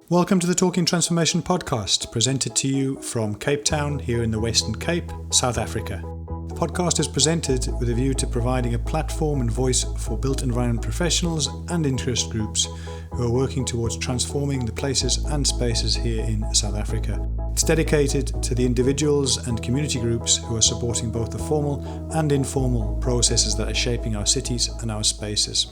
Welcome to the Talking Transformation podcast, presented to you from Cape Town here in the Western Cape, South Africa. The podcast is presented with a view to providing a platform and voice for built environment professionals and interest groups who are working towards transforming the places and spaces here in South Africa. It's dedicated to the individuals and community groups who are supporting both the formal and informal processes that are shaping our cities and our spaces.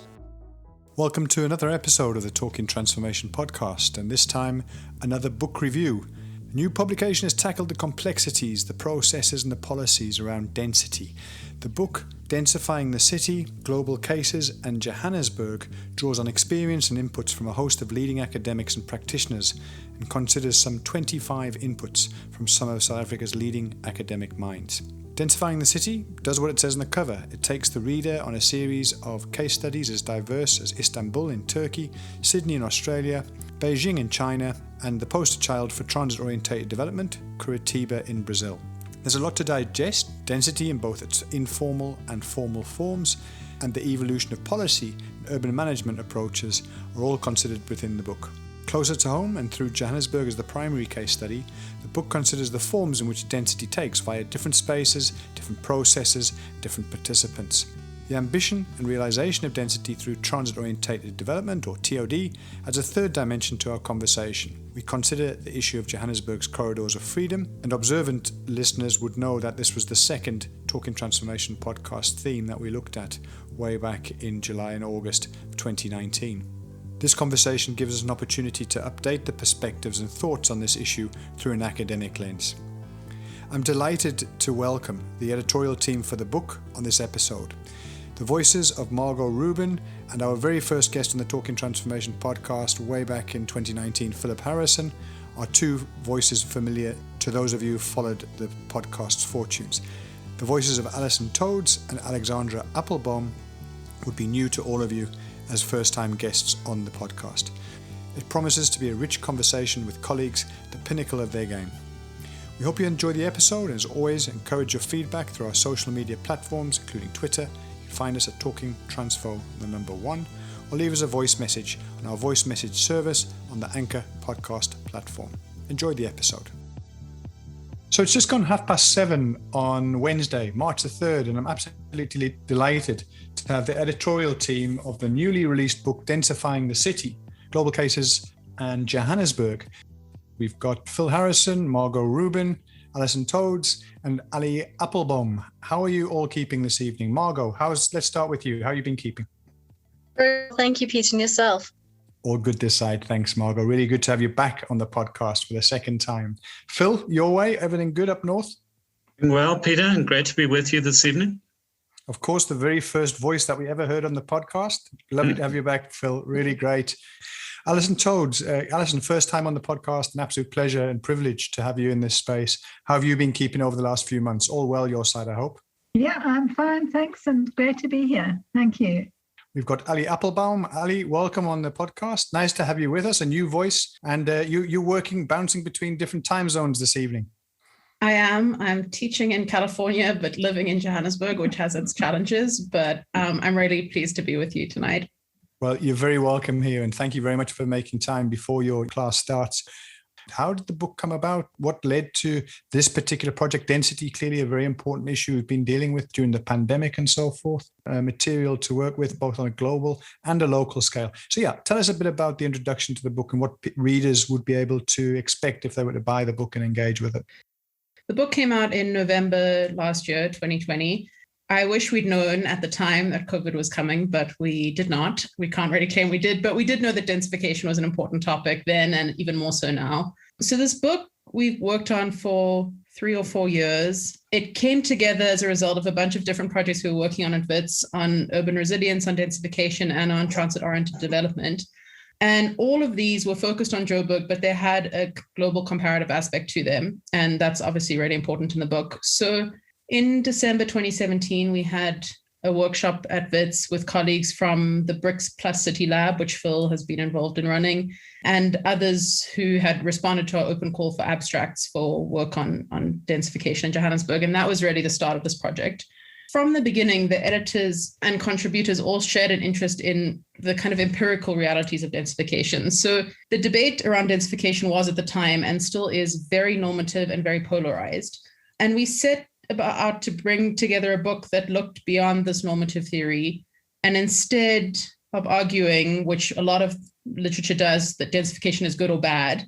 Welcome to another episode of the Talking Transformation podcast, and this time another book review. A new publication has tackled the complexities, the processes and the policies around density. The book, Densifying the City, Global Cases and Johannesburg, draws on experience and inputs from a host of leading academics and practitioners and considers some 25 inputs from some of South Africa's leading academic minds. Densifying the City does what it says on the cover. It takes the reader on a series of case studies as diverse as Istanbul in Turkey, Sydney in Australia, Beijing in China, and the poster child for transit-orientated development, Curitiba in Brazil. There's a lot to digest. Density in both its informal and formal forms, and the evolution of policy and urban management approaches are all considered within the book. Closer to home and through Johannesburg as the primary case study, the book considers the forms in which density takes via different spaces, different processes, different participants. The ambition and realisation of density through transit-orientated development, or TOD, adds a third dimension to our conversation. We consider the issue of Johannesburg's corridors of freedom, and observant listeners would know that this was the second Talking Transformation podcast theme that we looked at way back in July and August of 2019. This conversation gives us an opportunity to update the perspectives and thoughts on this issue through an academic lens. I'm delighted to welcome the editorial team for the book on this episode. The voices of Margot Rubin and our very first guest on the Talking Transformation podcast way back in 2019, Philip Harrison, are two voices familiar to those of you who followed the podcast's fortunes. The voices of Alison Todes and Alexandra Applebaum would be new to all of you as first-time guests on the podcast. It promises to be a rich conversation with colleagues at the pinnacle of their game. We hope you enjoy the episode, and as always, encourage your feedback through our social media platforms, including Twitter. You can find us at Talking Transfo, the number 1, or leave us a voice message on our voice message service on the Anchor podcast platform. Enjoy the episode. So it's just gone 7:30 on Wednesday, March the 3rd, and I'm absolutely delighted to have the editorial team of the newly released book, Densifying the City, Global Cases and Johannesburg. We've got Phil Harrison, Margot Rubin, Alison Todes, and Ali Applebaum. How are you all keeping this evening? Margot, let's start with you. How have you been keeping? Very well, thank you, Pete, and yourself. All good this side. Thanks, Margot. Really good to have you back on the podcast for the second time. Phil, your way, everything good up north? Well, Peter, and great to be with you this evening. Of course, the very first voice that we ever heard on the podcast. Lovely to have you back, Phil. Really great. Alison Todes. Alison, first time on the podcast. An absolute pleasure and privilege to have you in this space. How have you been keeping over the last few months? All well your side, I hope? Yeah, I'm fine, thanks, and great to be here. Thank you. We've got Ali Applebaum. Ali, welcome on the podcast. Nice to have you with us, a new voice. And you're bouncing between different time zones this evening. I am. I'm teaching in California, but living in Johannesburg, which has its challenges. But I'm really pleased to be with you tonight. Well, you're very welcome here, and thank you very much for making time before your class starts. How did the book come about? What led to this particular project? Density, clearly a very important issue we've been dealing with during the pandemic and so forth. Material to work with both on a global and a local scale. So yeah, tell us a bit about the introduction to the book and what readers would be able to expect if they were to buy the book and engage with it. The book came out in November last year, 2020. I wish we'd known at the time that COVID was coming, but we did not. We can't really claim we did, but we did know that densification was an important topic then and even more so now. So this book we've worked on for 3 or 4 years. It came together as a result of a bunch of different projects we were working on at WITS on urban resilience, on densification, and on transit-oriented development. And all of these were focused on Joburg, but they had a global comparative aspect to them. And that's obviously really important in the book. So in December 2017, we had a workshop at WITS with colleagues from the Bricks Plus City Lab, which Phil has been involved in running, and others who had responded to our open call for abstracts for work on densification in Johannesburg. And that was really the start of this project. from the beginning, the editors and contributors all shared an interest in the kind of empirical realities of densification. So the debate around densification was at the time and still is very normative and very polarized. And we set out to bring together a book that looked beyond this normative theory, and instead of arguing, which a lot of literature does, that densification is good or bad,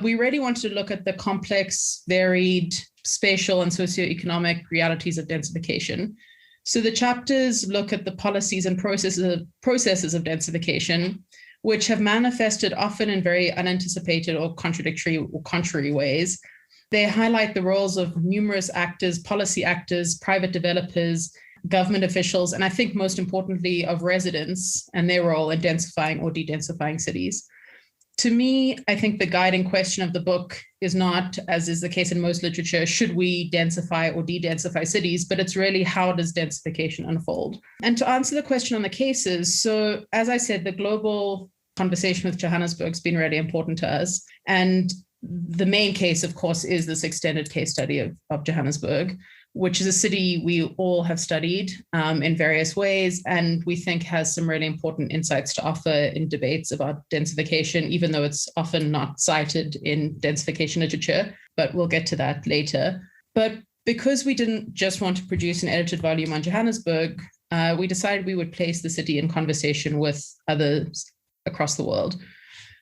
we really wanted to look at the complex, varied, spatial and socioeconomic realities of densification. So the chapters look at the policies and processes of densification, which have manifested often in very unanticipated or contradictory or contrary ways. They highlight the roles of numerous actors, policy actors, private developers, government officials, and I think most importantly of residents and their role in densifying or de-densifying cities. To me, I think the guiding question of the book is not, as is the case in most literature, should we densify or de-densify cities, but it's really how does densification unfold? And to answer the question on the cases, so as I said, the global conversation with Johannesburg has been really important to us. And the main case, of course, is this extended case study of Johannesburg, which is a city we all have studied in various ways, and we think has some really important insights to offer in debates about densification, even though it's often not cited in densification literature, but we'll get to that later. But because we didn't just want to produce an edited volume on Johannesburg, we decided we would place the city in conversation with others across the world.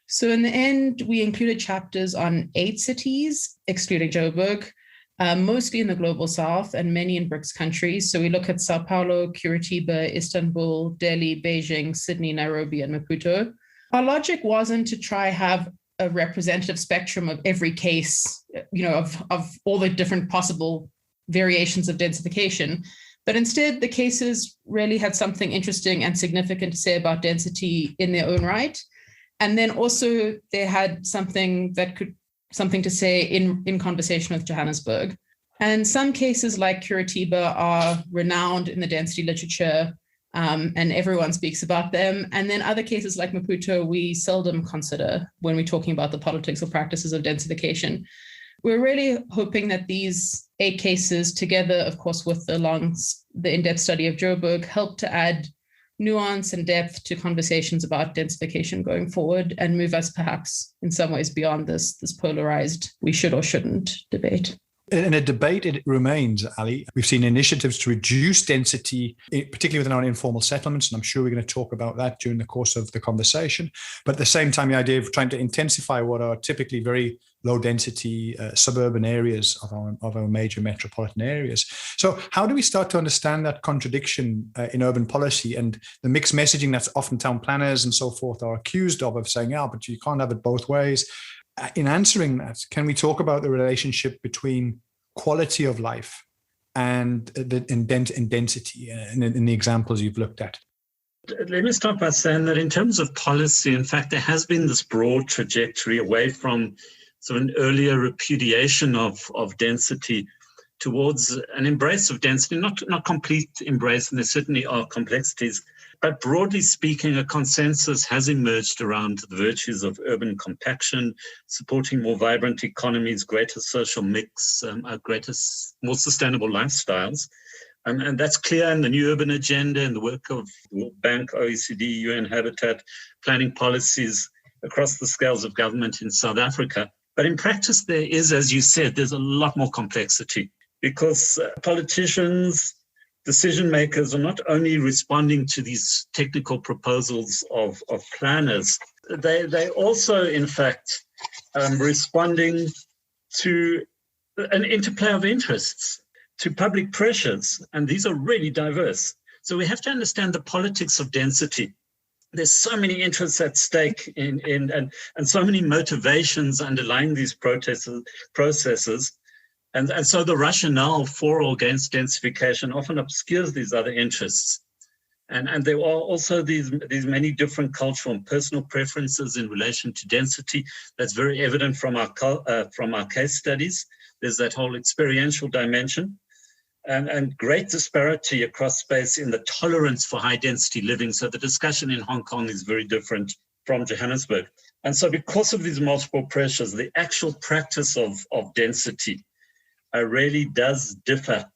So in the end, we included chapters on 8 cities, excluding Joburg, mostly in the global south and many in BRICS countries. So we look at Sao Paulo, Curitiba, Istanbul, Delhi, Beijing, Sydney, Nairobi, and Maputo. Our logic wasn't to try have a representative spectrum of every case, of all the different possible variations of densification, but instead the cases really had something interesting and significant to say about density in their own right. And then also they had something to say in conversation with Johannesburg. And some cases like Curitiba are renowned in the density literature, and everyone speaks about them. And then other cases like Maputo, we seldom consider when we're talking about the politics or practices of densification. We're really hoping that these 8 cases, together, of course, with the in-depth study of Joburg, help to add nuance and depth to conversations about densification going forward and move us perhaps in some ways beyond this polarized we should or shouldn't debate. In a debate, it remains, Ali. We've seen initiatives to reduce density, particularly within our informal settlements, and I'm sure we're going to talk about that during the course of the conversation. But at the same time, the idea of trying to intensify what are typically very low-density suburban areas of our major metropolitan areas. So how do we start to understand that contradiction in urban policy and the mixed messaging that's often town planners and so forth are accused of saying, but you can't have it both ways? In answering that, can we talk about the relationship between quality of life and density in the examples you've looked at? Let me start by saying that in terms of policy, in fact, there has been this broad trajectory away from sort of an earlier repudiation of density towards an embrace of density, not complete embrace, and there certainly are complexities. But broadly speaking, a consensus has emerged around the virtues of urban compaction, supporting more vibrant economies, greater social mix, more sustainable lifestyles. And that's clear in the New Urban Agenda and the work of the World Bank, OECD, UN Habitat, planning policies across the scales of government in South Africa. But in practice, there is, as you said, there's a lot more complexity because politicians, decision makers are not only responding to these technical proposals of planners, they also, in fact, responding to an interplay of interests, to public pressures, and these are really diverse. So we have to understand the politics of density. There's so many interests at stake and so many motivations underlying these processes. And so the rationale for or against densification often obscures these other interests. And there are also these many different cultural and personal preferences in relation to density. That's very evident from our case studies. There's that whole experiential dimension and great disparity across space in the tolerance for high density living. So the discussion in Hong Kong is very different from Johannesburg. And so because of these multiple pressures, the actual practice of density really does differ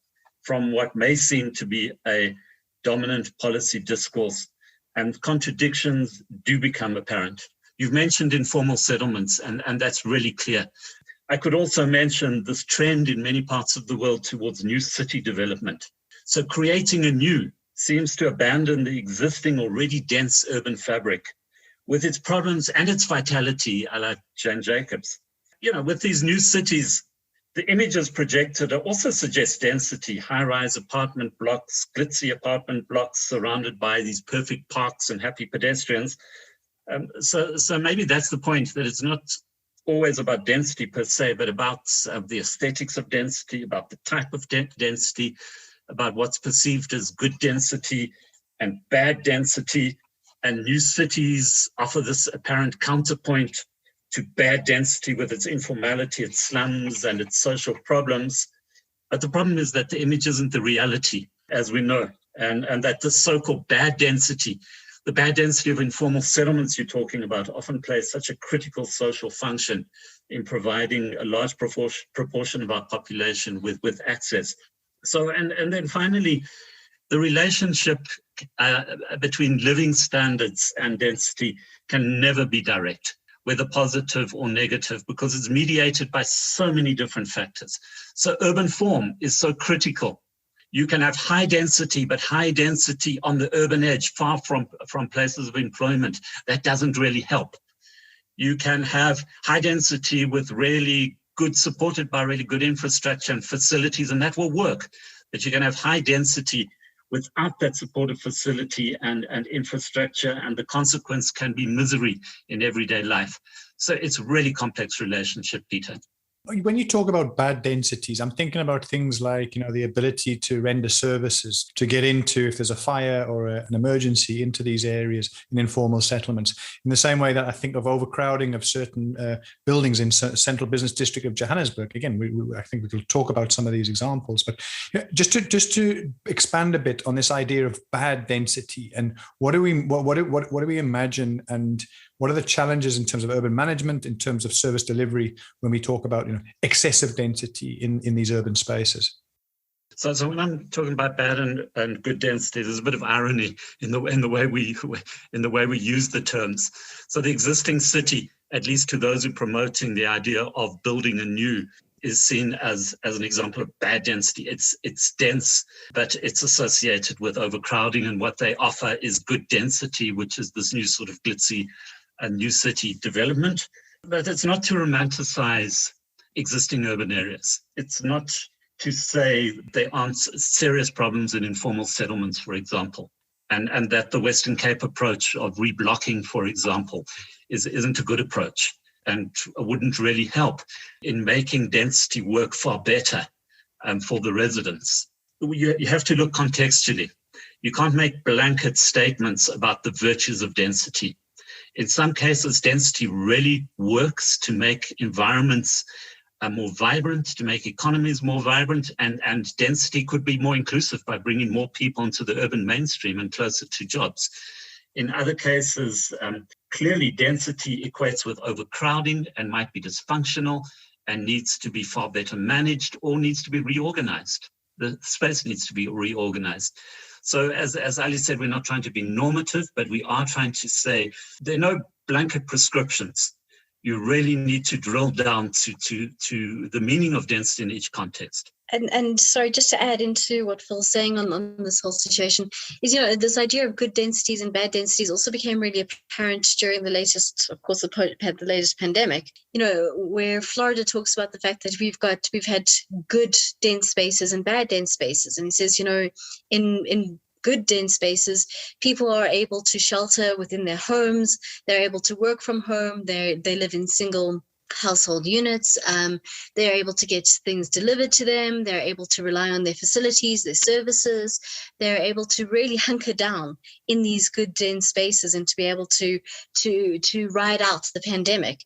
from what may seem to be a dominant policy discourse, and contradictions do become apparent. You've mentioned informal settlements, and that's really clear. I could also mention this trend in many parts of the world towards new city development. So creating a new seems to abandon the existing already dense urban fabric with its problems and its vitality, a la Jane Jacobs. With these new cities, the images projected also suggest density, high-rise apartment blocks, glitzy apartment blocks surrounded by these perfect parks and happy pedestrians. So maybe that's the point, that it's not always about density per se, but about the aesthetics of density, about the type of density, about what's perceived as good density and bad density. And new cities offer this apparent counterpoint to bad density with its informality, its slums, and its social problems. But the problem is that the image isn't the reality, as we know, and that the so-called bad density, the bad density of informal settlements you're talking about, often plays such a critical social function in providing a large proportion of our population with access. So, and then finally, the relationship between living standards and density can never be direct, whether positive or negative, because it's mediated by so many different factors. So urban form is so critical. You can have high density, but high density on the urban edge, far from places of employment. That doesn't really help. You can have high density with supported by really good infrastructure and facilities, and that will work. But you can have high density without that supportive facility and infrastructure, and the consequence can be misery in everyday life. So it's a really complex relationship, Peter. When you talk about bad densities, I'm thinking about things like, the ability to render services, to get into, if there's a fire or an emergency, into these areas in informal settlements. In the same way that I think of overcrowding of certain buildings in central business district of Johannesburg. Again, I think we will talk about some of these examples, but just to expand a bit on this idea of bad density, and what do we imagine, and what are the challenges in terms of urban management, in terms of service delivery, when we talk about excessive density in these urban spaces? So when I'm talking about bad and good density, there's a bit of irony in the way we use the terms. So the existing city, at least to those who are promoting the idea of building anew, is seen as an example of bad density. It's dense, but it's associated with overcrowding, and what they offer is good density, which is this new sort of glitzy new city development. But it's not to romanticize existing urban areas. It's not to say there aren't serious problems in informal settlements, for example, and that the Western Cape approach of reblocking, for example, isn't a good approach and wouldn't really help in making density work far better for the residents. You have to look contextually. You can't make blanket statements about the virtues of density. In some cases, density really works to make environments more vibrant, to make economies more vibrant, and density could be more inclusive by bringing more people into the urban mainstream and closer to jobs. In other cases, clearly density equates with overcrowding and might be dysfunctional and needs to be far better managed or needs to be reorganized. The space needs to be reorganized. So as Ali said, we're not trying to be normative, but we are trying to say there are no blanket prescriptions. You really need to drill down to the meaning of density in each context. And sorry, just to add into what Phil's saying on this whole situation is, this idea of good densities and bad densities also became really apparent during the latest, of course, the latest pandemic, where Florida talks about the fact that we've had good dense spaces and bad dense spaces. And he says, in good dense spaces, people are able to shelter within their homes. They're able to work from home. They live in single household units. They're able to get things delivered to them. They're able to rely on their facilities, their services. They're able to really hunker down in these good dense spaces and to be able to ride out the pandemic.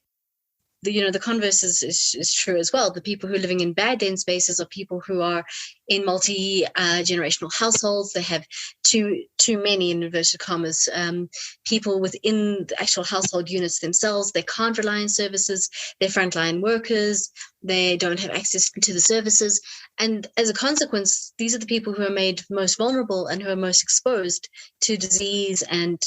The converse is true as well. The people who are living in bad dense spaces are people who are in multi-generational households. They have too many, in inverted commas, people within the actual household units themselves. They can't rely on services. They're frontline workers. They don't have access to the services. And as a consequence, these are the people who are made most vulnerable and who are most exposed to disease and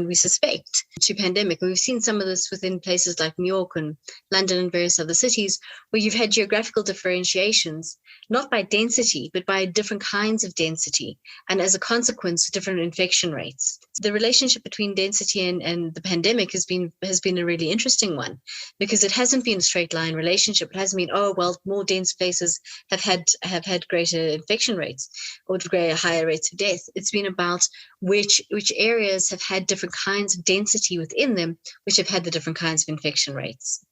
we suspect to pandemic. And we've seen some of this within places like New York and London and various other cities where you've had geographical differentiations, not by density, but by different kinds of density. And as a consequence, different infection rates. The relationship between density and the pandemic has been a really interesting one, because it hasn't been a straight line relationship. It hasn't been, oh, well, more dense places have had greater infection rates or higher rates of death. It's been about which areas have had different kinds of density within them, which have had the different kinds of infection rates.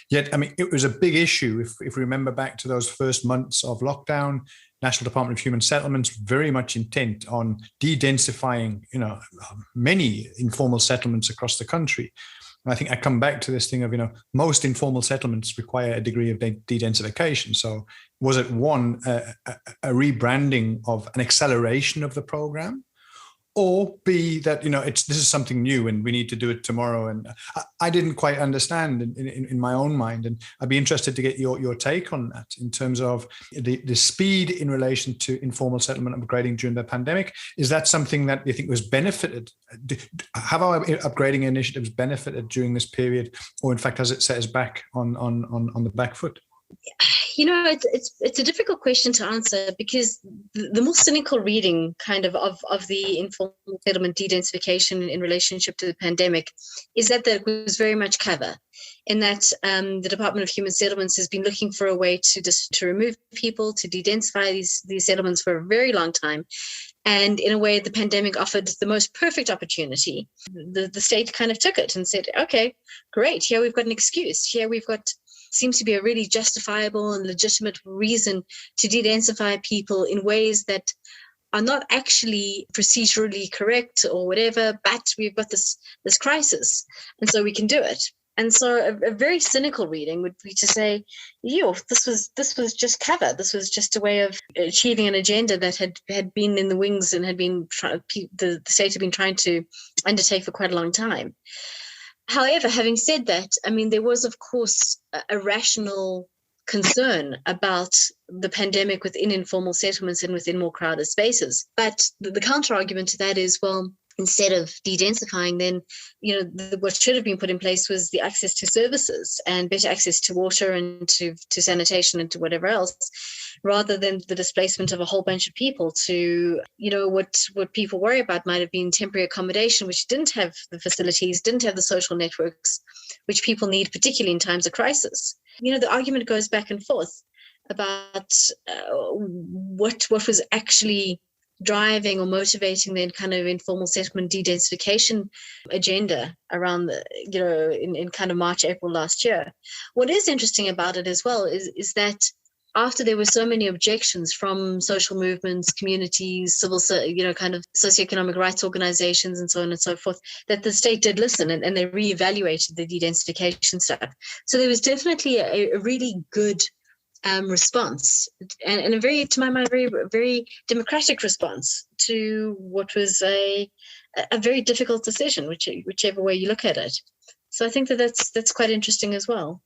Yet, I mean, it was a big issue. If we remember back to those first months of lockdown, National Department of Human Settlements very much intent on de-densifying, many informal settlements across the country. And I think I come back to this thing of, most informal settlements require a degree of de-densification. So was it one, a rebranding of an acceleration of the program? Or B, that, this is something new and we need to do it tomorrow. And I didn't quite understand in my own mind. And I'd be interested to get your take on that in terms of the speed in relation to informal settlement upgrading during the pandemic. Is that something that you think was benefited? Have our upgrading initiatives benefited during this period? Or in fact, has it set us back on the back foot? It's a difficult question to answer, because the more cynical reading kind of the informal settlement de-densification in relationship to the pandemic is that was very much cover, in that the Department of Human Settlements has been looking for a way to remove people, to de-densify these settlements for a very long time. And in a way, the pandemic offered the most perfect opportunity. The state kind of took it and said, okay, great, here we've got an excuse. Here we've got seems to be a really justifiable and legitimate reason to de-densify people in ways that are not actually procedurally correct or whatever, but we've got this crisis, and so we can do it. And so a very cynical reading would be to say, this was just cover. This was just a way of achieving an agenda that had been in the wings and had been the state had been trying to undertake for quite a long time. However, having said that, I mean, there was, of course, a rational concern about the pandemic within informal settlements and within more crowded spaces. But the counter-argument to that is, well, instead of de-densifying, then, what should have been put in place was the access to services and better access to water and to sanitation and to whatever else, rather than the displacement of a whole bunch of people to, what people worry about might have been temporary accommodation, which didn't have the facilities, didn't have the social networks, which people need, particularly in times of crisis. The argument goes back and forth about what was actually driving or motivating the kind of informal settlement de-densification agenda around in kind of March, April last year. What is interesting about it as well is that after there were so many objections from social movements, communities, kind of socioeconomic rights organizations and so on and so forth, that the state did listen and they reevaluated the de-densification stuff. So there was definitely a really good response and a very, to my mind, very, very democratic response to what was a very difficult decision, whichever way you look at it. So I think that's quite interesting as well.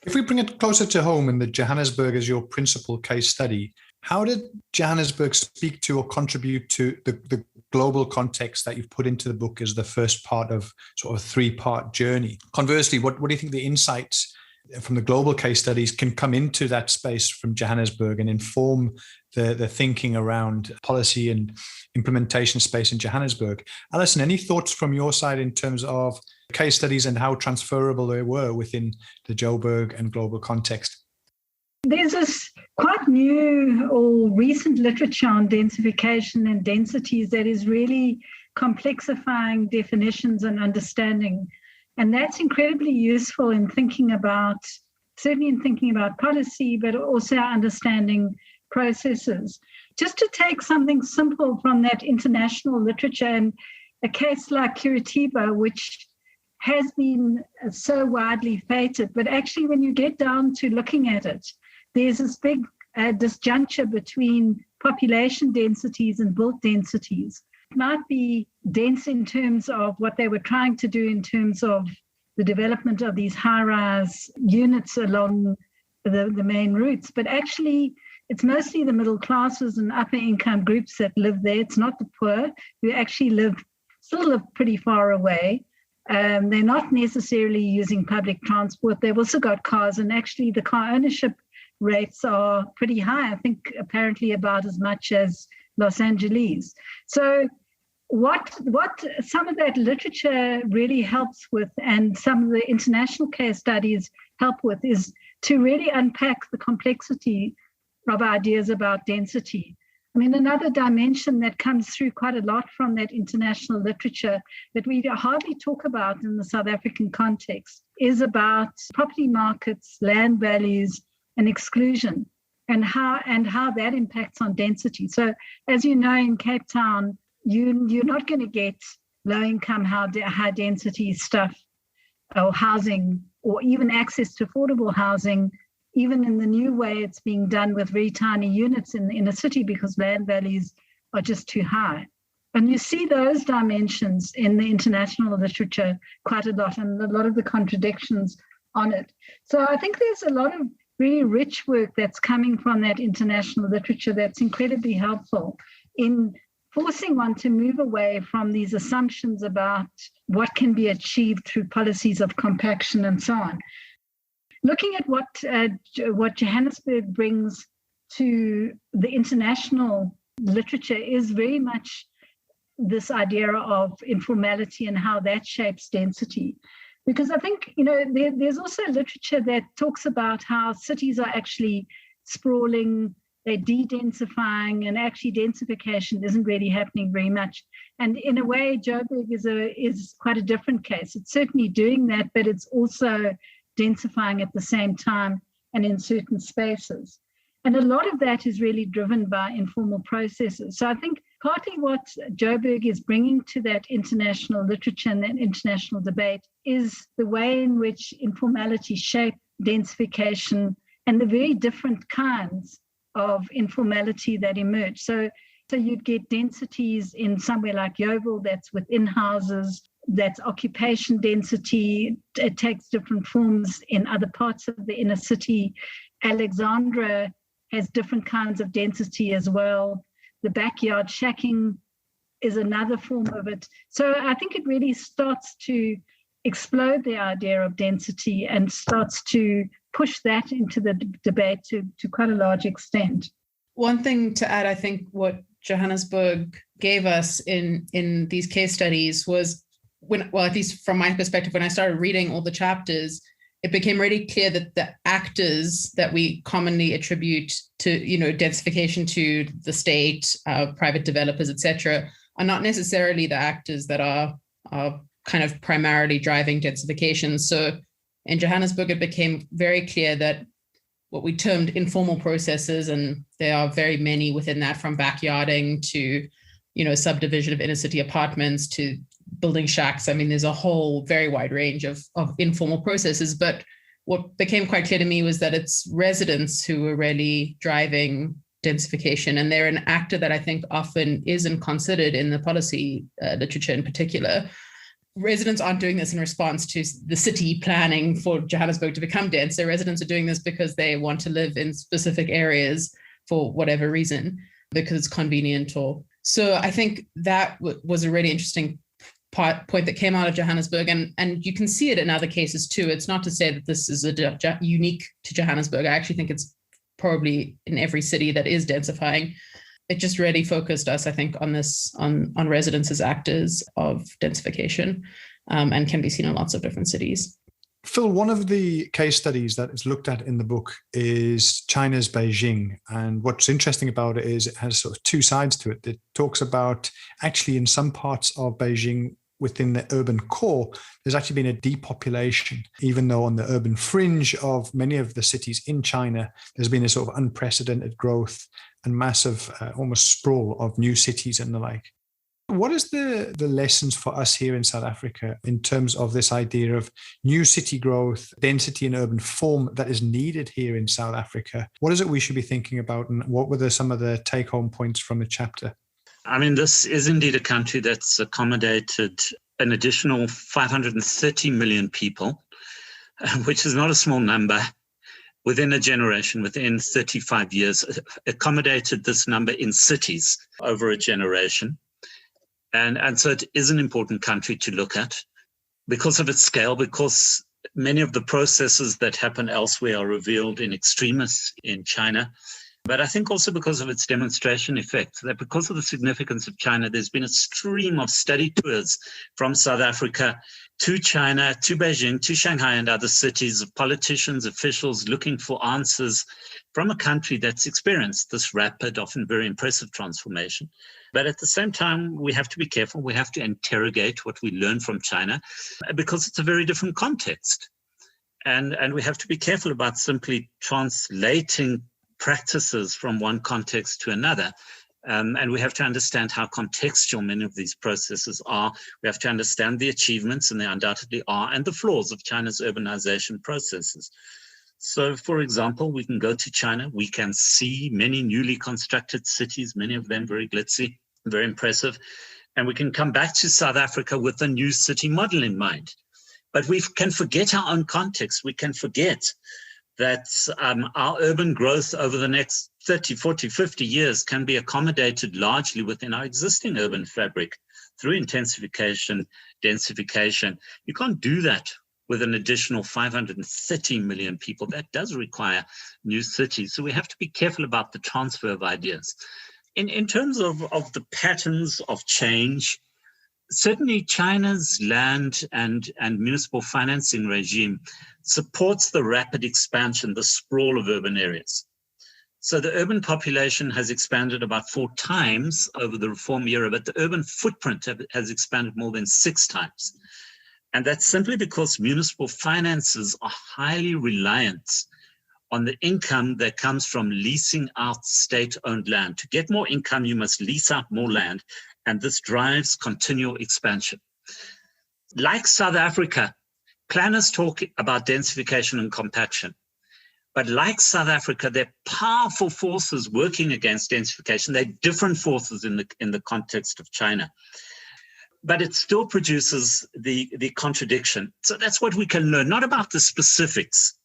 If we bring it closer to home and the Johannesburg as your principal case study, how did Johannesburg speak to or contribute to the global context that you've put into the book as the first part of sort of a 3-part journey? Conversely, what do you think the insights from the global case studies can come into that space from Johannesburg and inform the thinking around policy and implementation space in Johannesburg? Alison, any thoughts from your side in terms of case studies and how transferable they were within the Joburg and global context? There's this quite new or recent literature on densification and densities that is really complexifying definitions and understanding. And that's incredibly useful in thinking about policy, but also understanding processes. Just to take something simple from that international literature, and a case like Curitiba, which has been so widely feted, but actually when you get down to looking at it, there's this big disjuncture between population densities and built densities. It might be dense in terms of what they were trying to do in terms of the development of these high-rise units along the main routes. But actually, it's mostly the middle classes and upper income groups that live there. It's not the poor who actually still live pretty far away. They're not necessarily using public transport. They've also got cars, and actually the car ownership rates are pretty high. I think apparently about as much as Los Angeles. So what some of that literature really helps with, and some of the international case studies help with, is to really unpack the complexity of ideas about density. I mean, another dimension that comes through quite a lot from that international literature that we hardly talk about in the South African context is about property markets, land values, and exclusion, and how that impacts on density. So, as you know, in Cape Town, you're not going to get low-income, high-density stuff or housing, or even access to affordable housing, even in the new way it's being done with very tiny units in a city, because land values are just too high. And you see those dimensions in the international literature quite a lot, and a lot of the contradictions on it. So I think there's a lot of really rich work that's coming from that international literature that's incredibly helpful in forcing one to move away from these assumptions about what can be achieved through policies of compaction and so on. Looking at what Johannesburg brings to the international literature is very much this idea of informality and how that shapes density. Because I think, there's also literature that talks about how cities are actually sprawling, they're de-densifying, and actually densification isn't really happening very much. And in a way, Joburg is quite a different case. It's certainly doing that, but it's also densifying at the same time and in certain spaces. And a lot of that is really driven by informal processes. So I think partly what Joburg is bringing to that international literature and that international debate is the way in which informality shapes densification and the very different kinds of informality that emerge. So you'd get densities in somewhere like Yeovil that's within houses, that's occupation density. It takes different forms in other parts of the inner city. Alexandra has different kinds of density as well. The backyard shacking is another form of it. So I think it really starts to explode the idea of density and starts to push that into the debate to quite a large extent. One thing to add, I think what Johannesburg gave us in these case studies was, at least from my perspective, when I started reading all the chapters, it became really clear that the actors that we commonly attribute to, densification to the state, private developers, etc., are not necessarily the actors that are kind of primarily driving densification. So in Johannesburg, it became very clear that what we termed informal processes, and there are very many within that, from backyarding to, subdivision of inner city apartments to building shacks. I mean, there's a whole very wide range of informal processes. But what became quite clear to me was that it's residents who are really driving densification. And they're an actor that I think often isn't considered in the policy literature in particular. Residents aren't doing this in response to the city planning for Johannesburg to become denser. Residents are doing this because they want to live in specific areas for whatever reason, because it's convenient. So I think that was a really interesting point that came out of Johannesburg, and you can see it in other cases too. It's not to say that this is unique to Johannesburg. I actually think it's probably in every city that is densifying. It just really focused us, I think, on this, on residents as actors of densification, and can be seen in lots of different cities. Phil, one of the case studies that is looked at in the book is China's Beijing. And what's interesting about it is it has sort of two sides to it. It talks about actually in some parts of Beijing within the urban core, there's actually been a depopulation, even though on the urban fringe of many of the cities in China, there's been a sort of unprecedented growth and massive almost sprawl of new cities and the like. What is the lessons for us here in South Africa in terms of this idea of new city growth, density and urban form that is needed here in South Africa? What is it we should be thinking about, and what were some of the take-home points from the chapter? I mean, this is indeed a country that's accommodated an additional 530 million people, which is not a small number. within a generation, within 35 years, accommodated this number in cities over a generation. And so it is an important country to look at because of its scale, because many of the processes that happen elsewhere are revealed in extremis in China. But I think also because of its demonstration effect, that because of the significance of China, there's been a stream of study tours from South Africa to China, to Beijing, to Shanghai and other cities of politicians, officials looking for answers from a country that's experienced this rapid, often very impressive transformation. But at the same time, we have to be careful. We have to interrogate what we learn from China because it's a very different context. And we have to be careful about simply translating practices from one context to another. And we have to understand how contextual many of these processes are. We have to understand the achievements, and they undoubtedly are, and the flaws of China's urbanization processes. So, for example, we can go to China. We can see many newly constructed cities, many of them very glitzy, very impressive. And we can come back to South Africa with a new city model in mind. But we can forget our own context. We can forget that our urban growth over the next 30, 40, 50 years can be accommodated largely within our existing urban fabric through intensification, densification. You can't do that with an additional 530 million people. That does require new cities. So we have to be careful about the transfer of ideas. In terms of the patterns of change, certainly China's land and municipal financing regime supports the rapid expansion, the sprawl of urban areas. So the urban population has expanded about 4 times over the reform era, but the urban footprint has expanded more than 6 times. And that's simply because municipal finances are highly reliant on the income that comes from leasing out state-owned land. To get more income, you must lease out more land, and this drives continual expansion. Like South Africa, planners talk about densification and compaction. But like South Africa, there are powerful forces working against densification. They're different forces in the context of China. But it still produces the contradiction. So that's what we can learn, not about the specifics,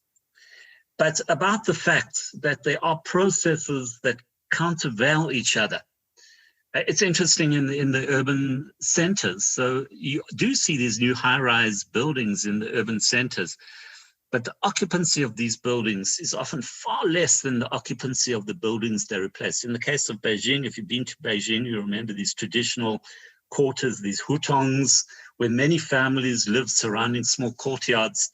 but about the fact that there are processes that countervail each other. It's interesting in the urban centers. So you do see these new high-rise buildings in the urban centers, but the occupancy of these buildings is often far less than the occupancy of the buildings they replace. In the case of Beijing, if you've been to Beijing, you remember these traditional quarters, these hutongs, where many families live surrounding small courtyards.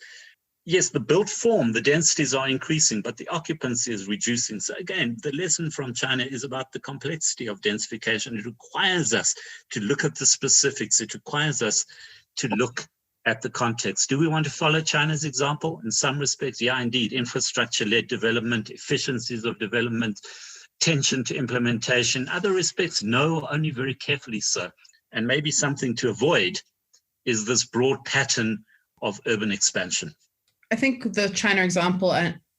Yes, the built form, the densities are increasing, but the occupancy is reducing. So again, the lesson from China is about the complexity of densification. It requires us to look at the specifics. It requires us to look at the context. Do we want to follow China's example? In some respects, yeah, indeed. Infrastructure-led development, efficiencies of development, tension to implementation. Other respects, no, only very carefully so. And maybe something to avoid is this broad pattern of urban expansion. I think the China example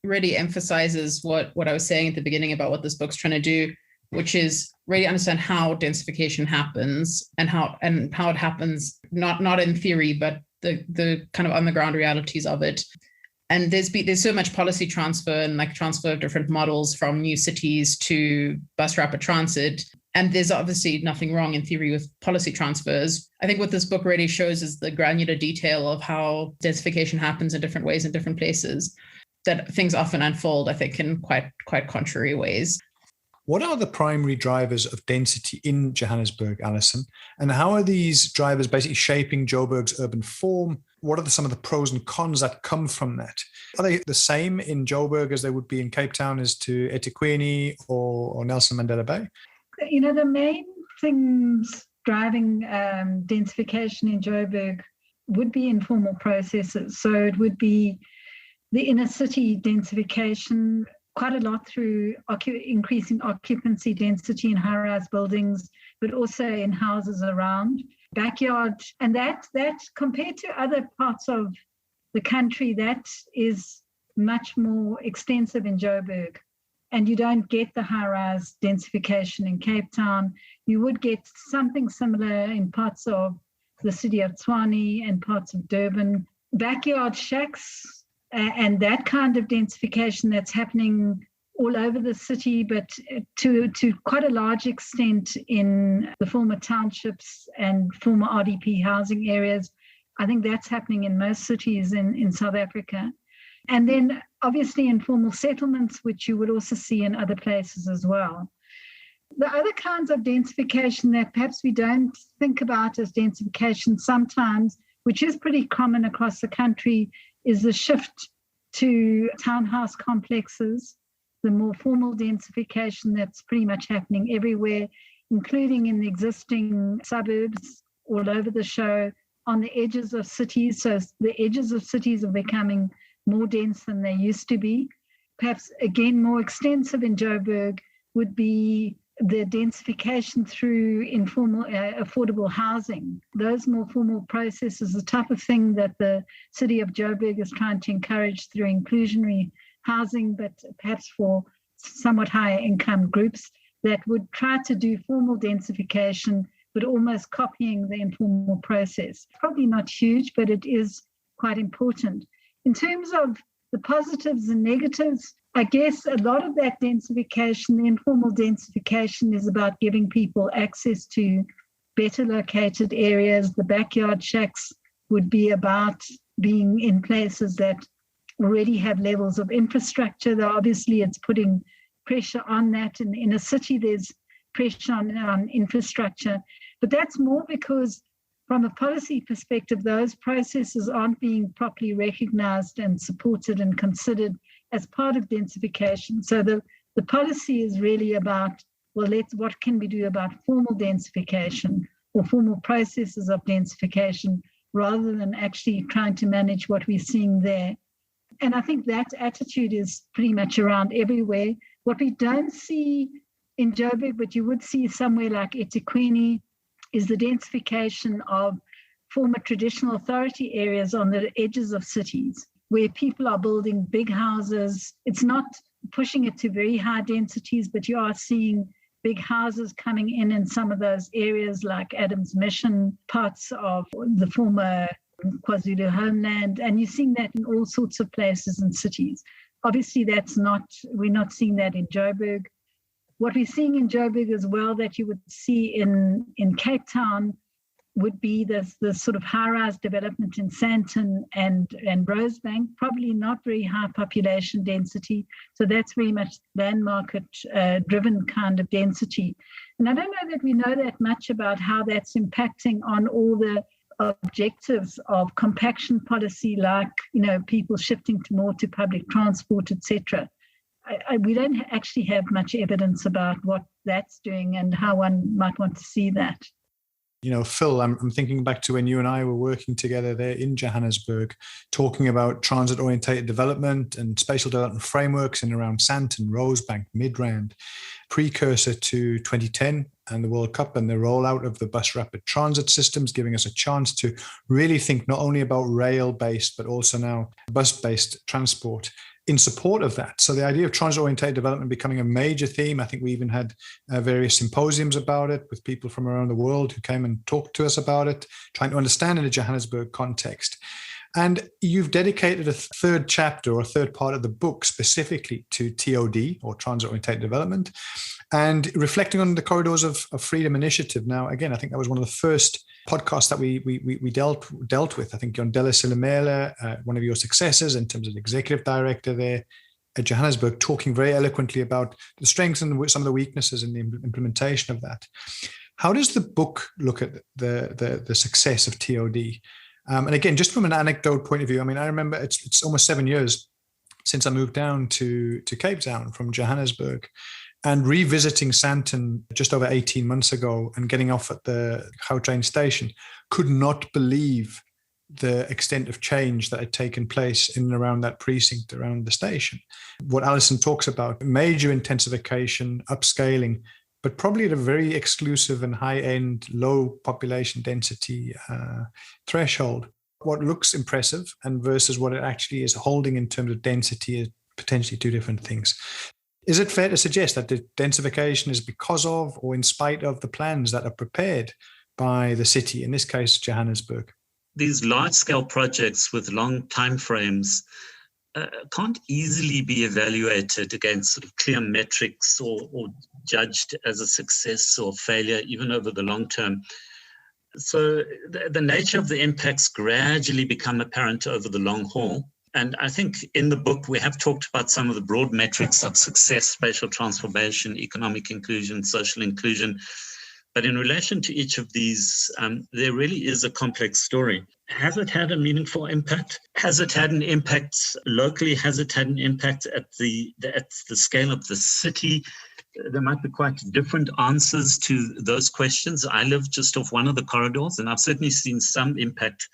really emphasizes what I was saying at the beginning about what this book's trying to do, which is really understand how densification happens and how it happens, not in theory, but the kind of on the ground realities of it. And there's so much policy transfer and like transfer of different models from new cities to bus rapid transit. And there's obviously nothing wrong in theory with policy transfers. I think what this book really shows is the granular detail of how densification happens in different ways in different places, that things often unfold, I think, in quite contrary ways. What are the primary drivers of density in Johannesburg, Alison? And how are these drivers basically shaping Joburg's urban form? What are some of the pros and cons that come from that? Are they the same in Joburg as they would be in Cape Town as to eThekwini or Nelson Mandela Bay? You know, the main things driving densification in Joburg would be informal processes. So it would be the inner city densification, quite a lot through increasing occupancy density in high-rise buildings, but also in houses around, backyard. And that compared to other parts of the country, that is much more extensive in Joburg. And you don't get the high-rise densification in Cape Town. You would get something similar in parts of the city of Tshwane and parts of Durban. Backyard shacks And that kind of densification that's happening all over the city, but to quite a large extent in the former townships and former RDP housing areas. I think that's happening in most cities in South Africa. And then obviously informal settlements, which you would also see in other places as well. The other kinds of densification that perhaps we don't think about as densification sometimes, which is pretty common across the country, is the shift to townhouse complexes, the more formal densification that's pretty much happening everywhere, including in the existing suburbs all over the show, on the edges of cities. So the edges of cities are becoming more dense than they used to be. Perhaps, again, more extensive in Joburg would be the densification through informal, affordable housing. Those more formal processes, the type of thing that the city of Joburg is trying to encourage through inclusionary housing, but perhaps for somewhat higher income groups that would try to do formal densification, but almost copying the informal process. Probably not huge, but it is quite important. In terms of the positives and negatives, I guess a lot of that densification, the informal densification, is about giving people access to better located areas. The backyard shacks would be about being in places that already have levels of infrastructure, though obviously it's putting pressure on that. And in a city, there's pressure on infrastructure. But that's more because from a policy perspective, those processes aren't being properly recognized and supported and considered as part of densification. So the policy is really about, well, what can we do about formal densification or formal processes of densification rather than actually trying to manage what we're seeing there. And I think that attitude is pretty much around everywhere. What we don't see in Joburg, but you would see somewhere like eThekwini, is the densification of former traditional authority areas on the edges of cities, where people are building big houses. It's not pushing it to very high densities, but you are seeing big houses coming in some of those areas like Adams Mission, parts of the former KwaZulu homeland, and you're seeing that in all sorts of places and cities. Obviously, we're not seeing that in Joburg. What we're seeing in Joburg as well that you would see in Cape Town would be the sort of high-rise development in Sandton and Rosebank, probably not very high population density. So that's very much land market driven kind of density. And I don't know that we know that much about how that's impacting on all the objectives of compaction policy, like, people shifting more to public transport, etc. We don't actually have much evidence about what that's doing and how one might want to see that. Phil, I'm thinking back to when you and I were working together there in Johannesburg, talking about transit-orientated development and spatial development frameworks in around Sandton, Rosebank, Midrand, precursor to 2010 and the World Cup and the rollout of the bus rapid transit systems, giving us a chance to really think not only about rail-based, but also now bus-based transport in support of that. So the idea of transit-oriented development becoming a major theme. I think we even had various symposiums about it with people from around the world who came and talked to us about it, trying to understand in a Johannesburg context. And you've dedicated a third chapter or a third part of the book specifically to TOD, or transit-oriented development, and reflecting on the Corridors of Freedom initiative. Now, again, I think that was one of the first podcasts that we dealt with. I think John Della Silamela, one of your successors in terms of executive director there at Johannesburg, talking very eloquently about the strengths and some of the weaknesses in the implementation of that. How does the book look at the success of TOD? And again, just from an anecdote point of view, I remember it's almost 7 years since I moved down to Cape Town from Johannesburg, and revisiting Sandton just over 18 months ago and getting off at the Gautrain station, could not believe the extent of change that had taken place in and around that precinct, around the station. What Alison talks about, major intensification, upscaling, but probably at a very exclusive and high-end, low population density threshold. What looks impressive and versus what it actually is holding in terms of density is potentially two different things. Is it fair to suggest that the densification is because of or in spite of the plans that are prepared by the city, in this case, Johannesburg? These large-scale projects with long timeframes can't easily be evaluated against sort of clear metrics or judged as a success or failure, even over the long term. So the nature of the impacts gradually become apparent over the long haul. And I think in the book, we have talked about some of the broad metrics of success: spatial transformation, economic inclusion, social inclusion. But in relation to each of these, there really is a complex story. Has it had a meaningful impact? Has it had an impact locally? Has it had an impact at the scale of the city? There might be quite different answers to those questions. I live just off one of the corridors, and I've certainly seen some impact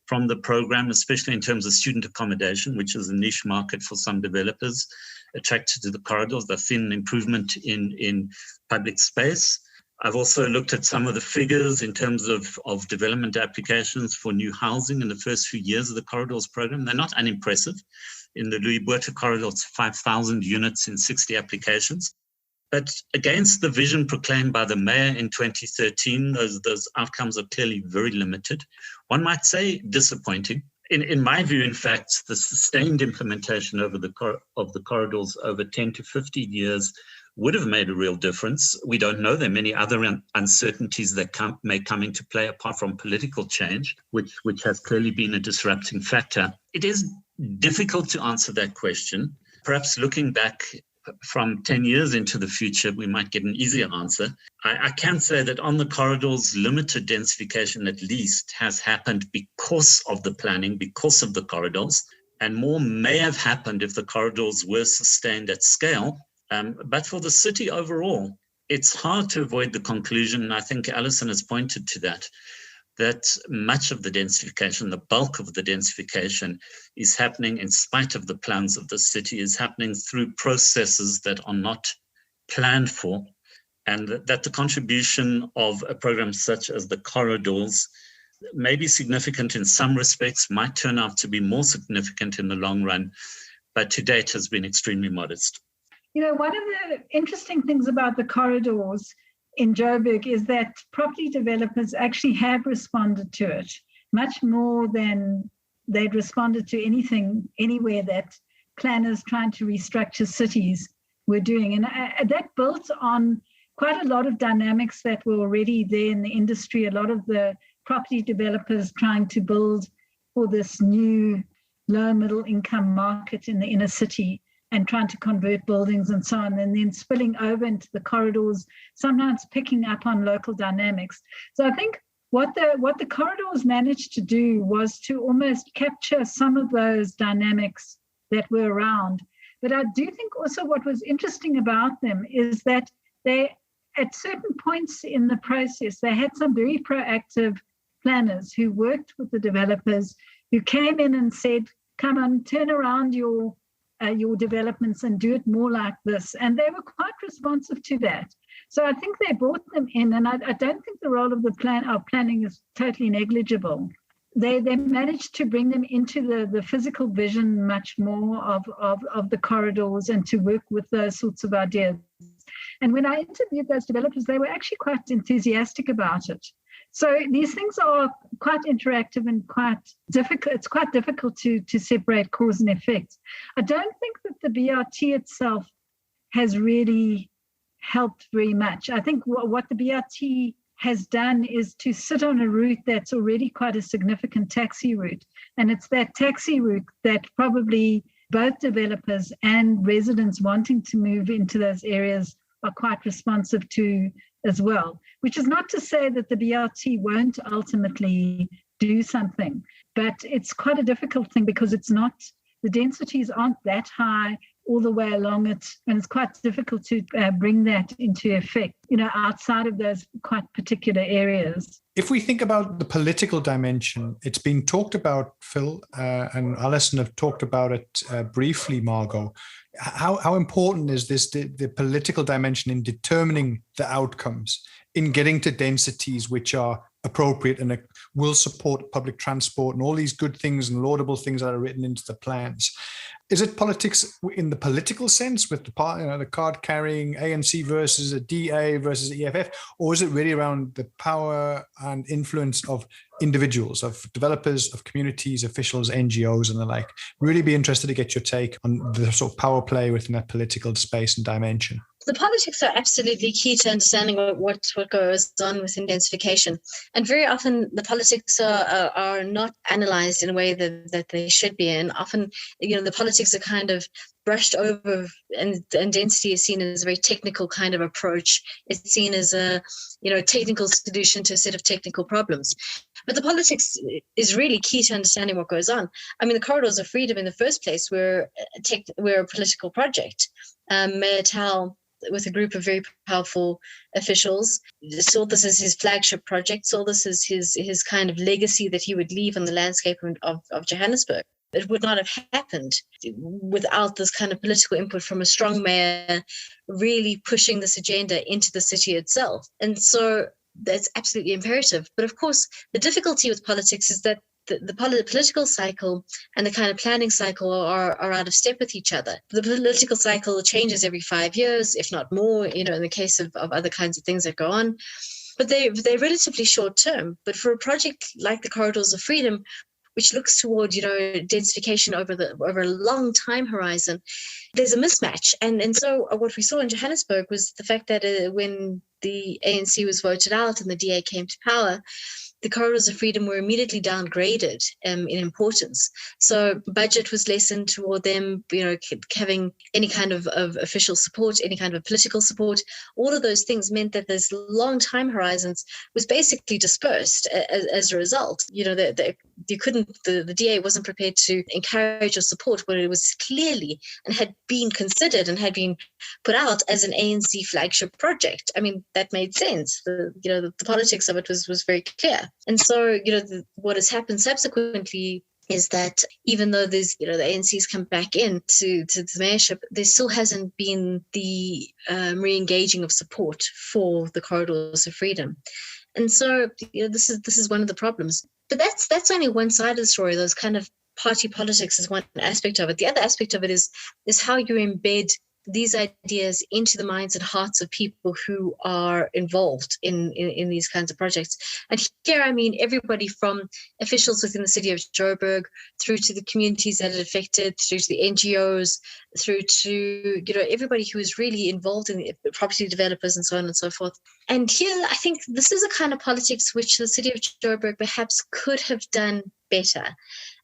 from the program, especially in terms of student accommodation, which is a niche market for some developers attracted to the corridors. I've seen an improvement in public space. I've also looked at some of the figures in terms of development applications for new housing in the first few years of the corridors program. They're not unimpressive. In the Louis Botha corridor, it's 5,000 units in 60 applications. But against the vision proclaimed by the mayor in 2013, those outcomes are clearly very limited. One might say disappointing. In my view, in fact, the sustained implementation of the corridors over 10 to 15 years would have made a real difference. We don't know. There are many other uncertainties that may come into play apart from political change, which has clearly been a disrupting factor. It is difficult to answer that question. Perhaps looking back from 10 years into the future, we might get an easier answer. I can say that on the corridors, limited densification at least has happened because of the planning, because of the corridors, and more may have happened if the corridors were sustained at scale. But for the city overall, it's hard to avoid the conclusion, and I think Alison has pointed to that much of the densification, the bulk of the densification, is happening in spite of the plans of the city, is happening through processes that are not planned for, and that the contribution of a program such as the corridors may be significant in some respects, might turn out to be more significant in the long run, but to date has been extremely modest. You know, one of the interesting things about the corridors in Joburg is that property developers actually have responded to it much more than they'd responded to anything anywhere that planners trying to restructure cities were doing. And that built on quite a lot of dynamics that were already there in the industry, a lot of the property developers trying to build for this new low middle income market in the inner city, and trying to convert buildings and so on, and then spilling over into the corridors, sometimes picking up on local dynamics. So I think what the corridors managed to do was to almost capture some of those dynamics that were around. But I do think also what was interesting about them is that they, at certain points in the process, they had some very proactive planners who worked with the developers, who came in and said, come on, turn around your developments and do it more like this. And they were quite responsive to that. So I think they brought them in, and I don't think the role of the planning is totally negligible. They managed to bring them into the physical vision much more of the corridors and to work with those sorts of ideas. And when I interviewed those developers, they were actually quite enthusiastic about it. So these things are quite interactive and quite difficult. It's quite difficult to separate cause and effect. I don't think that the BRT itself has really helped very much. I think what the BRT has done is to sit on a route that's already quite a significant taxi route. And it's that taxi route that probably both developers and residents wanting to move into those areas are quite responsive to as well, which is not to say that the BRT won't ultimately do something, but it's quite a difficult thing because the densities aren't that high all the way along it, and it's quite difficult to bring that into effect, outside of those quite particular areas. If we think about the political dimension, it's been talked about, Phil, and Alison have talked about it briefly, Margot. How important is this, the political dimension in determining the outcomes, in getting to densities which are appropriate and will support public transport and all these good things and laudable things that are written into the plans. Is it politics in the political sense with the card-carrying ANC versus a DA versus EFF, or is it really around the power and influence of individuals, of developers, of communities, officials, NGOs, and the like? Really be interested to get your take on the sort of power play within that political space and dimension. The politics are absolutely key to understanding what goes on within densification. And very often the politics are not analysed in a way that they should be. And often, the politics are kind of brushed over, and density is seen as a very technical kind of approach. It's seen as a technical solution to a set of technical problems. But the politics is really key to understanding what goes on. I mean, the corridors of freedom in the first place were a political project. Mayor Tal, with a group of very powerful officials, saw this as his flagship project, saw this as his kind of legacy that he would leave on the landscape of Johannesburg. It would not have happened without this kind of political input from a strong mayor really pushing this agenda into the city itself. And so that's absolutely imperative. But of course, the difficulty with politics is that the political cycle and the kind of planning cycle are out of step with each other. The political cycle changes every 5 years, if not more, in the case of other kinds of things that go on. But they're relatively short term. But for a project like the Corridors of Freedom, which looks toward, densification over a long time horizon, there's a mismatch. And so what we saw in Johannesburg was the fact that when the ANC was voted out and the DA came to power, the Corridors of Freedom were immediately downgraded in importance. So budget was lessened toward them, having any kind of official support, any kind of political support. All of those things meant that those long time horizons was basically dispersed as a result. The DA wasn't prepared to encourage or support what it was clearly and had been considered and had been put out as an ANC flagship project. I mean, that made sense. The politics of it was very clear. And so, what has happened subsequently is that even though there's, the ANC's come back in to the mayorship, there still hasn't been the re-engaging of support for the Corridors of Freedom. And so, this is one of the problems. But that's only one side of the story. Those kind of party politics is one aspect of it. The other aspect of it is how you embed these ideas into the minds and hearts of people who are involved in these kinds of projects. And here, I mean, everybody from officials within the city of Joburg through to the communities that are affected, through to the NGOs, through to, everybody who is really involved in the property developers and so on and so forth. And here, I think this is a kind of politics which the city of Joburg perhaps could have done better.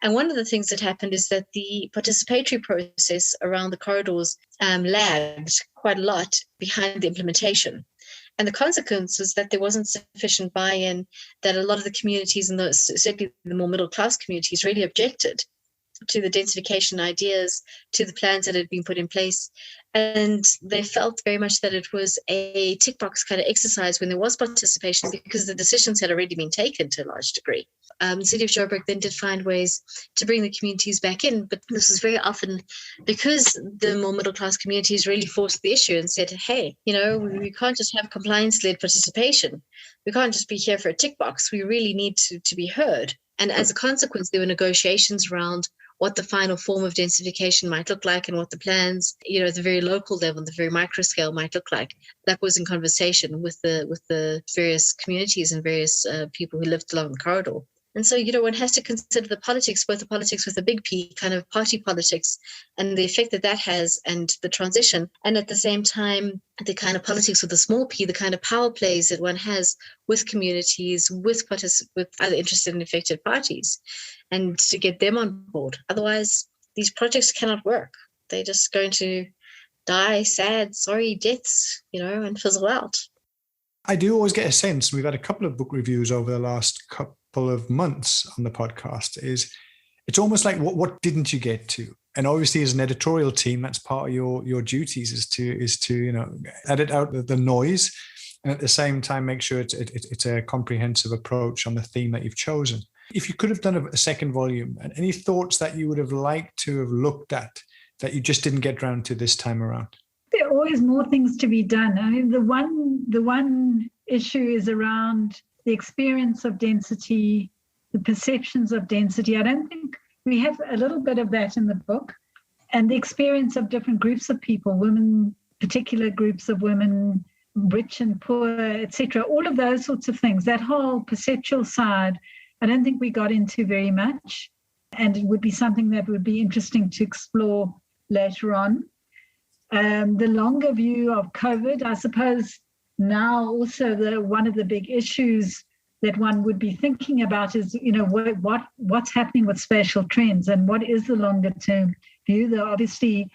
And one of the things that happened is that the participatory process around the corridors lagged quite a lot behind the implementation. And the consequence was that there wasn't sufficient buy-in, that a lot of the communities, and certainly the more middle-class communities, really objected to the densification ideas, to the plans that had been put in place. And they felt very much that it was a tick box kind of exercise when there was participation, because the decisions had already been taken to a large degree. The city of Joburg then did find ways to bring the communities back in, but this is very often because the more middle-class communities really forced the issue and said, hey, we can't just have compliance-led participation. We can't just be here for a tick box. We really need to be heard. And as a consequence, there were negotiations around what the final form of densification might look like and what the plans, at the very local level, the very micro scale might look like. That was in conversation with the various communities and various people who lived along the corridor. And so, one has to consider the politics, both the politics with a big P, kind of party politics, and the effect that has, and the transition, and at the same time, the kind of politics with a small p, the kind of power plays that one has with communities, with other interested and affected parties, and to get them on board. Otherwise, these projects cannot work. They're just going to die sad, sorry deaths, and fizzle out. I do always get a sense, we've had a couple of book reviews over the last couple of months on the podcast, is it's almost like what didn't you get to? And obviously as an editorial team, that's part of your duties is to edit out the noise, and at the same time make sure it's a comprehensive approach on the theme that you've chosen. If you could have done a second volume, and any thoughts that you would have liked to have looked at that you just didn't get around to this time around? There are always more things to be done. I mean, the one issue is around the experience of density, the perceptions of density. I don't think we have a little bit of that in the book, and the experience of different groups of people, women, particular groups of women, rich and poor, etc. All of those sorts of things. That whole perceptual side, I don't think we got into very much, and it would be something that would be interesting to explore later on. The longer view of COVID, I suppose now also one of the big issues that one would be thinking about is, what's happening with spatial trends and what is the longer term view. Though obviously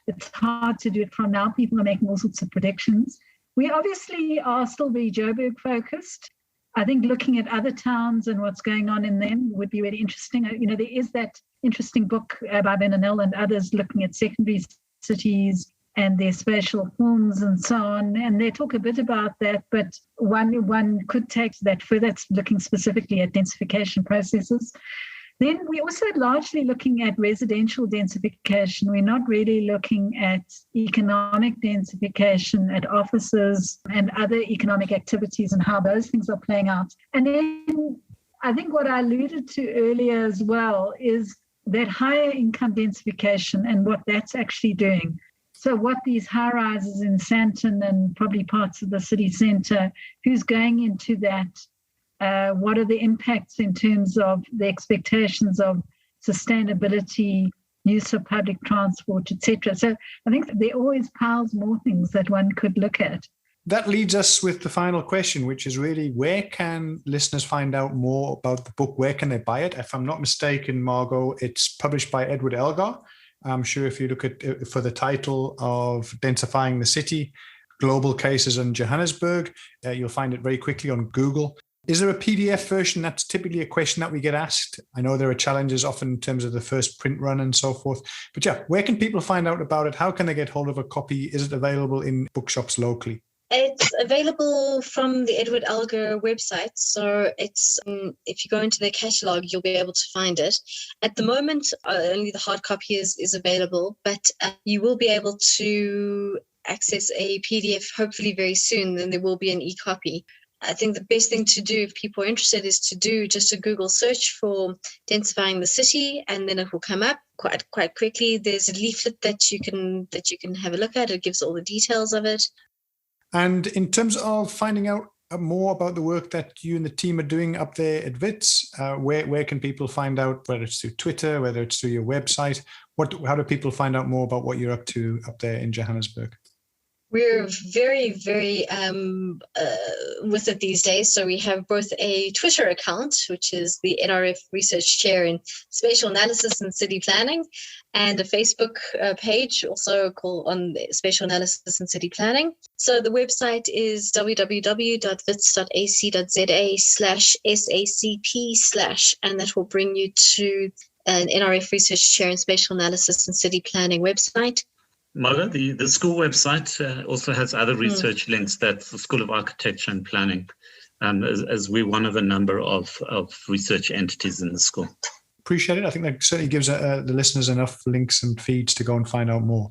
it's hard to do it from now. People are making all sorts of predictions. We obviously are still very Joburg focused. I think looking at other towns and what's going on in them would be really interesting. There is that interesting book by Benanel and others looking at secondary cities and their spatial forms and so on. And they talk a bit about that, but one could take that further. That's looking specifically at densification processes. Then we're also largely looking at residential densification. We're not really looking at economic densification at offices and other economic activities and how those things are playing out. And then I think what I alluded to earlier as well is that higher income densification and what that's actually doing. So what these high rises in Sandton and probably parts of the city centre, who's going into that? What are the impacts in terms of the expectations of sustainability, use of public transport, etc. So I think there always piles more things that one could look at. That leads us with the final question, which is really, where can listeners find out more about the book? Where can they buy it? If I'm not mistaken, Margot, it's published by Edward Elgar. I'm sure if you look at for the title of Densifying the City, Global Cases and Johannesburg, you'll find it very quickly on Google. Is there a PDF version? That's typically a question that we get asked. I know there are challenges often in terms of the first print run and so forth. But yeah, where can people find out about it? How can they get hold of a copy? Is it available in bookshops locally? It's available from the Edward Elgar website. So it's if you go into their catalogue, you'll be able to find it. At the moment, only the hard copy is available, but you will be able to access a PDF hopefully very soon. Then there will be an e-copy. I think the best thing to do if people are interested is to do just a Google search for Densifying the City, and then it will come up quite quickly. There's a leaflet that you can have a look at. It gives all the details of it. And in terms of finding out more about the work that you and the team are doing up there at WITS, where can people find out, whether it's through Twitter, whether it's through your website? How do people find out more about what you're up to up there in Johannesburg? We're very, very with it these days. So we have both a Twitter account, which is the NRF Research Chair in Spatial Analysis and City Planning, and a Facebook page also called on Spatial Analysis and City Planning. So the website is www.wits.ac.za/SACP/ and that will bring you to an NRF Research Chair in Spatial Analysis and City Planning website. Marga, the school website also has other research links. That's the School of Architecture and Planning, as we're one of a number of research entities in the school. Appreciate it. I think that certainly gives the listeners enough links and feeds to go and find out more.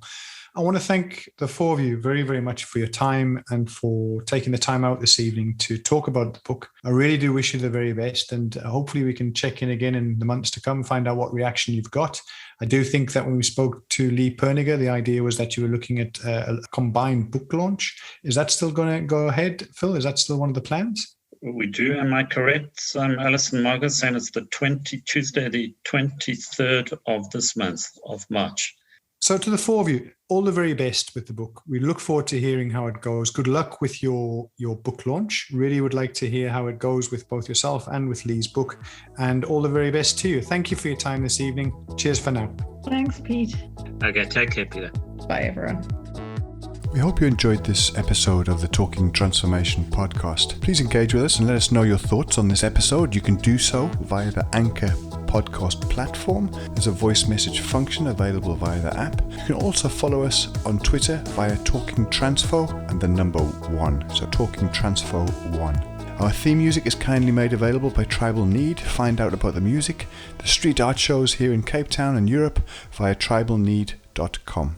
I want to thank the four of you very, very much for your time and for taking the time out this evening to talk about the book. I really do wish you the very best, and hopefully we can check in again in the months to come, find out what reaction you've got. I do think that when we spoke to Lee Perniger, the idea was that you were looking at a combined book launch. Is that still going to go ahead, Phil? Is that still one of the plans? We do. Am I correct? Alison Margaret saying it's Tuesday, the 23rd of this month of March. So to the four of you, all the very best with the book. We look forward to hearing how it goes. Good luck with your book launch. Really would like to hear how it goes with both yourself and with Lee's book. And all the very best to you. Thank you for your time this evening. Cheers for now. Thanks, Pete. Okay, take care, Peter. Bye, everyone. We hope you enjoyed this episode of the Talking Transformation podcast. Please engage with us and let us know your thoughts on this episode. You can do so via the Anchor podcast platform. There's a voice message function available via the app. You can also follow us on Twitter via Talking Transfo and the number 1. So Talking Transfo 1. Our theme music is kindly made available by Tribal Need. Find out about the music, the street art shows here in Cape Town and Europe via tribalneed.com.